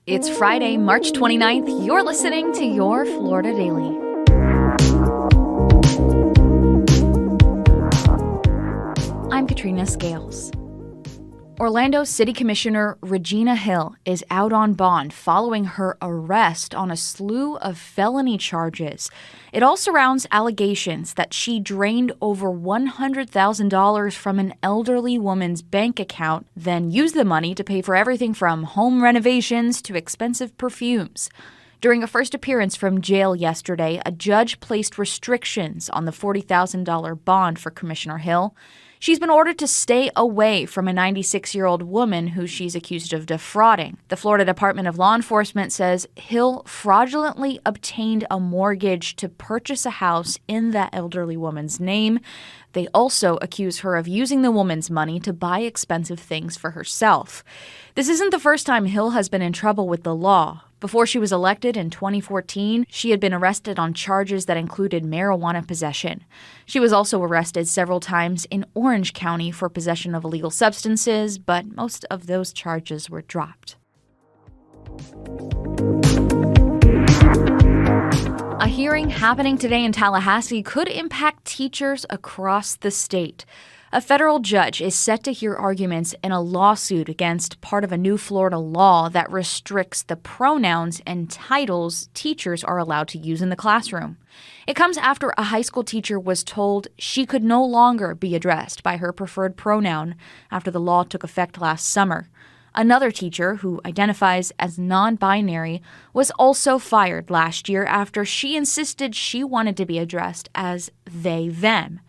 It's Friday, March 29th. You're listening to your Florida Daily. I'm Katrina Scales. Orlando City Commissioner Regina Hill is out on bond following her arrest on a slew of felony charges. It all surrounds allegations that she drained over $100,000 from an elderly woman's bank account, then used the money to pay for everything from home renovations to expensive perfumes. During a first appearance from jail yesterday, a judge placed restrictions on the $40,000 bond for Commissioner Hill. She's been ordered to stay away from a 96-year-old woman who she's accused of defrauding. The Florida Department of Law Enforcement says Hill fraudulently obtained a mortgage to purchase a house in that elderly woman's name. They also accuse her of using the woman's money to buy expensive things for herself. This isn't the first time Hill has been in trouble with the law. Before she was elected in 2014, she had been arrested on charges that included marijuana possession. She was also arrested several times in Orange County for possession of illegal substances, but most of those charges were dropped. A hearing happening today in Tallahassee could impact teachers across the state. A federal judge is set to hear arguments in a lawsuit against part of a new Florida law that restricts the pronouns and titles teachers are allowed to use in the classroom. It comes after a high school teacher was told she could no longer be addressed by her preferred pronoun after the law took effect last summer. Another teacher, who identifies as non-binary, was also fired last year after she insisted she wanted to be addressed as they/them.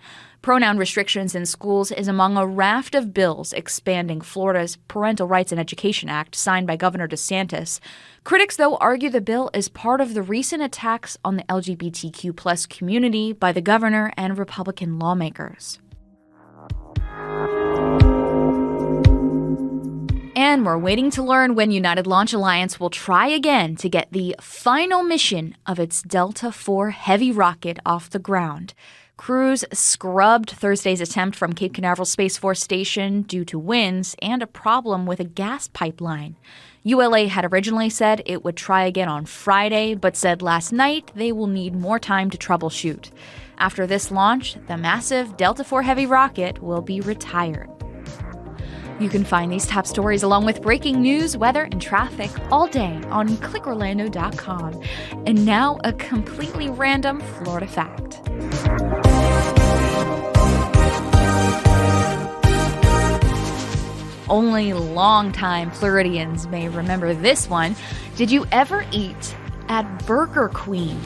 Pronoun restrictions in schools is among a raft of bills expanding Florida's Parental Rights and Education Act signed by Governor DeSantis. Critics, though, argue the bill is part of the recent attacks on the LGBTQ+ community by the governor and Republican lawmakers. And we're waiting to learn when United Launch Alliance will try again to get the final mission of its Delta IV Heavy rocket off the ground. Crews scrubbed Thursday's attempt from Cape Canaveral Space Force Station due to winds and a problem with a gas pipeline. ULA had originally said it would try again on Friday, but said last night they will need more time to troubleshoot. After this launch, the massive Delta IV Heavy rocket will be retired. You can find these top stories along with breaking news, weather, and traffic all day on clickorlando.com. And now a completely random Florida fact. Only longtime Floridians may remember this one. Did you ever eat at Burger Queen?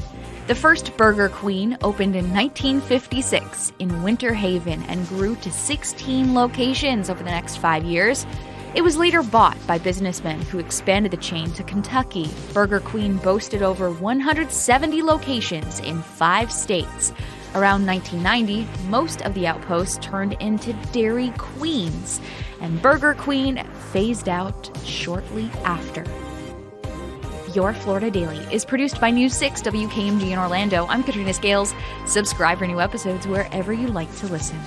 The first Burger Queen opened in 1956 in Winter Haven and grew to 16 locations over the next 5 years. It was later bought by businessmen who expanded the chain to Kentucky. Burger Queen boasted over 170 locations in 5 states. Around 1990, most of the outposts turned into Dairy Queens, and Burger Queen phased out shortly after. Your Florida Daily is produced by News 6 WKMG in Orlando. I'm Katrina Scales. Subscribe for new episodes wherever you like to listen.